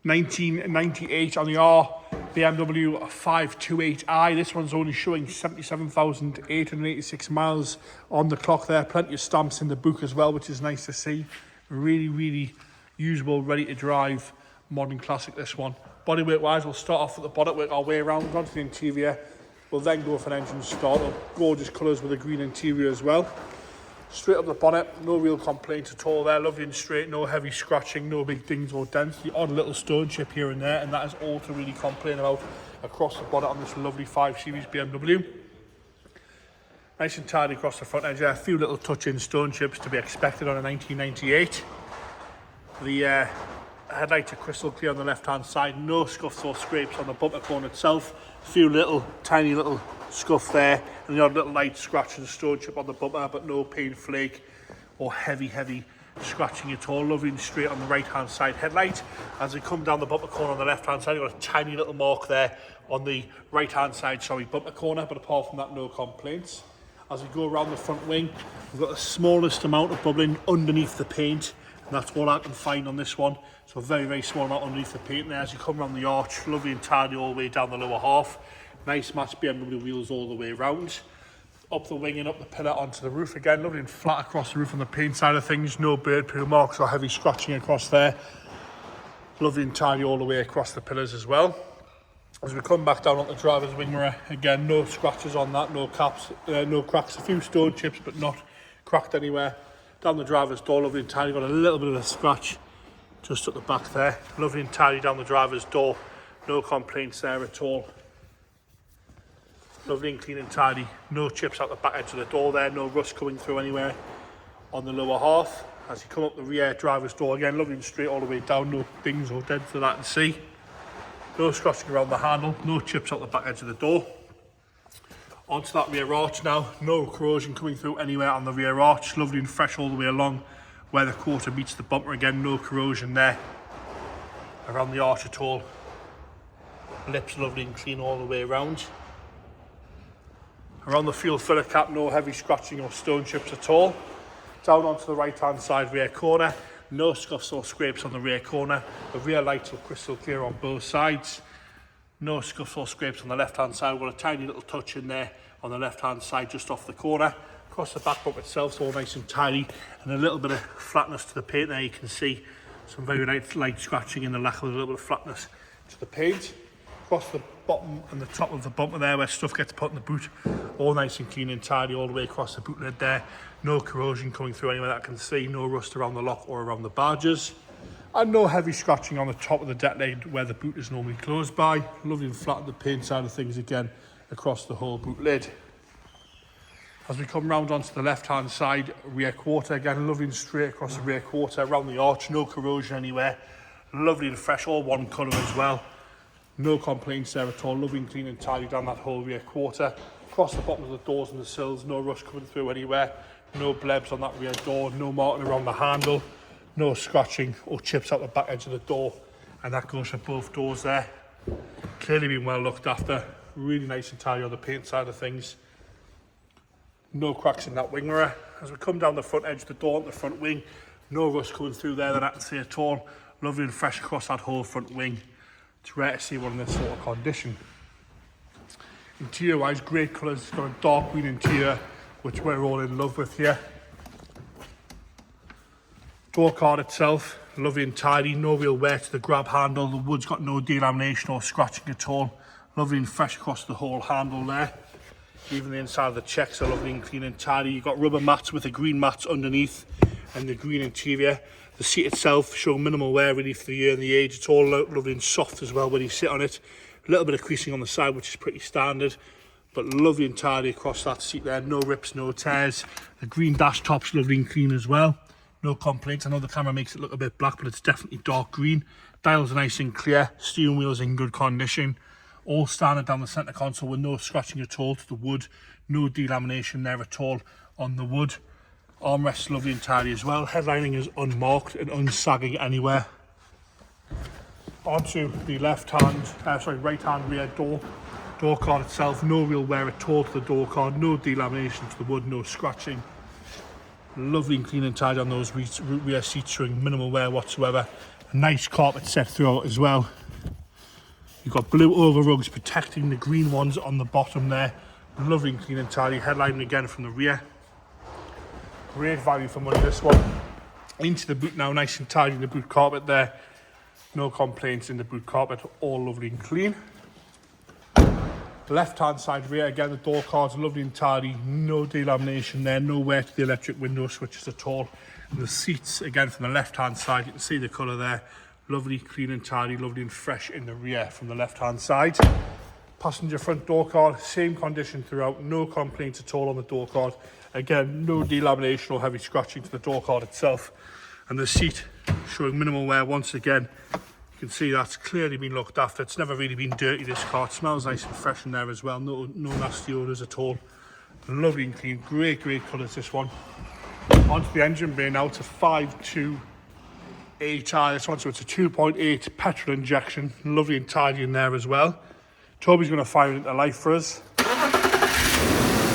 1998 on the R. BMW 528i. This one's only showing 77,886 miles on the clock there. Plenty of stamps in the book as well, which is nice to see. Really usable, ready to drive, modern classic this one. Bodywork wise, we'll start off with the bonnet, work our way around onto the interior. We'll then go for an engine start up. Gorgeous colours with a green interior as well. Straight up the bonnet, no real complaints at all there. Lovely and straight, no heavy scratching, no big dings or dents. The odd little stone chip here and there, and that is all to really complain about across the bonnet on this lovely 5 Series BMW. Nice and tidy across the front edge there. A few little touch-in stone chips to be expected on a 1998. The headlights are crystal clear on the left-hand side. No scuffs or scrapes on the bumper cone itself. A few tiny little scuff there, and the odd little light scratch and stone chip on the bumper, but no paint flake or heavy scratching at all. Lovely and straight on the right hand side headlight. As we come down the bumper corner on the left hand side, you've got a tiny little mark there on the right hand side, bumper corner, but apart from that, no complaints. As we go around the front wing, we've got the smallest amount of bubbling underneath the paint, and that's all I can find on this one. So a very small amount underneath the paint there. As you come around the arch, lovely and tidy all the way down the lower half. Nice matched BMW wheels all the way around. Up the wing and up the pillar onto the roof again. Lovely and flat across the roof on the paint side of things. No bird poo marks or heavy scratching across there. Lovely and tidy all the way across the pillars as well. As we come back down on the driver's wing mirror, again, no scratches on that, no caps, no cracks. A few stone chips, but not cracked anywhere. Down the driver's door, lovely and tidy. Got a little bit of a scratch just at the back there. Lovely and tidy down the driver's door. No complaints there at all. Lovely and clean and tidy. No chips out the back edge of the door there. No rust coming through anywhere on the lower half. As you come up the rear driver's door again, lovely and straight all the way down. No dings or dents that I can see. No scratching around the handle. No chips out the back edge of the door. Onto that rear arch now. No corrosion coming through anywhere on the rear arch. Lovely and fresh all the way along where the quarter meets the bumper again. No corrosion there around the arch at all. Lips lovely and clean all the way around. Around the fuel filler cap, no heavy scratching or stone chips at all. Down onto the right hand side rear corner, no scuffs or scrapes on the rear corner. The rear lights are crystal clear on both sides. No scuffs or scrapes on the left hand side. We've got a tiny little touch in there on the left hand side just off the corner. Across the back bumper itself, it's all nice and tidy, and a little bit of flatness to the paint there. You can see some very light scratching in the lack of a little bit of flatness to the paint. Across the bottom and the top of the bumper there where stuff gets put in the boot, all nice and clean and tidy all the way across the boot lid there. No corrosion coming through anywhere that I can see. No rust around the lock or around the badges, and no heavy scratching on the top of the deck lid where the boot is normally closed by. Lovely and flat on the paint side of things again across the whole boot lid. As we come round onto the left hand side rear quarter, again lovely and straight across the rear quarter around the arch. No corrosion anywhere. Lovely and fresh, all one colour as well. No complaints there at all. Lovely and clean and tidy down that whole rear quarter. Across the bottom of the doors and the sills, no rust coming through anywhere. No blebs on that rear door. No marking around the handle. No scratching or chips out the back edge of the door. And that goes for both doors there. Clearly been well looked after. Really nice and tidy on the paint side of things. No cracks in that wing mirror. As we come down the front edge of the door and the front wing, no rust coming through there that I can see at all. Lovely and fresh across that whole front wing. It's rare to see one in this sort of condition. Interior wise, great colours. It's got a dark green interior, which we're all in love with here. Door card itself, lovely and tidy. No real wear to the grab handle. The wood's got no delamination or scratching at all. Lovely and fresh across the whole handle there. Even the inside of the checks are lovely and clean and tidy. You've got rubber mats with the green mats underneath and the green interior. The seat itself shows minimal wear really for the year and the age. It's all lovely and soft as well when you sit on it. A little bit of creasing on the side, which is pretty standard, but lovely and tidy across that seat there. No rips, no tears. The green dash top's lovely and clean as well. No complaints. I know the camera makes it look a bit black, but it's definitely dark green. Dials are nice and clear. Steering wheel's in good condition. All standard down the centre console with no scratching at all to the wood. No delamination there at all on the wood. Armrest's lovely and tidy as well. Headlining is unmarked and unsagging anywhere. Onto the right hand rear door. Door card itself, no real wear at all to the door card. No delamination to the wood, no scratching. Lovely and clean and tidy on those rear seats, showing minimal wear whatsoever. A nice carpet set throughout as well. You've got blue over rugs protecting the green ones on the bottom there. Lovely and clean and tidy. Headlining again from the rear. Great value for money, this one. Into the boot now, nice and tidy in the boot carpet there. No complaints in the boot carpet, all lovely and clean. Left hand side rear, again the door cards lovely and tidy, no delamination there, no wear to the electric window switches at all. And the seats, again from the left hand side, you can see the colour there, lovely, clean and tidy, lovely and fresh in the rear from the left hand side. Passenger front door card, same condition throughout, no complaints at all on the door card. Again, no delamination or heavy scratching to the door card itself. And the seat showing minimal wear once again. You can see that's clearly been looked after. It's never really been dirty, this car. It smells nice and fresh in there as well. No nasty odours at all. Lovely and clean. Great colours, this one. Onto the engine bay now. It's a 5.2 ATI. This one, so it's a 2.8 petrol injection. Lovely and tidy in there as well. Toby's going to fire it into life for us.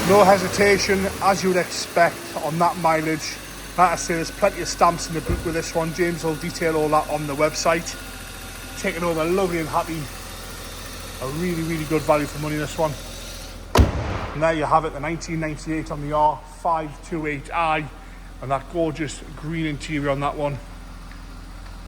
No hesitation, as you would expect on that mileage. Like I say, there's plenty of stamps in the boot with this one. James will detail all that on the website. Taking over lovely and happy. A really good value for money, this one. And there you have it, the 1998 on the R528i. And that gorgeous green interior on that one.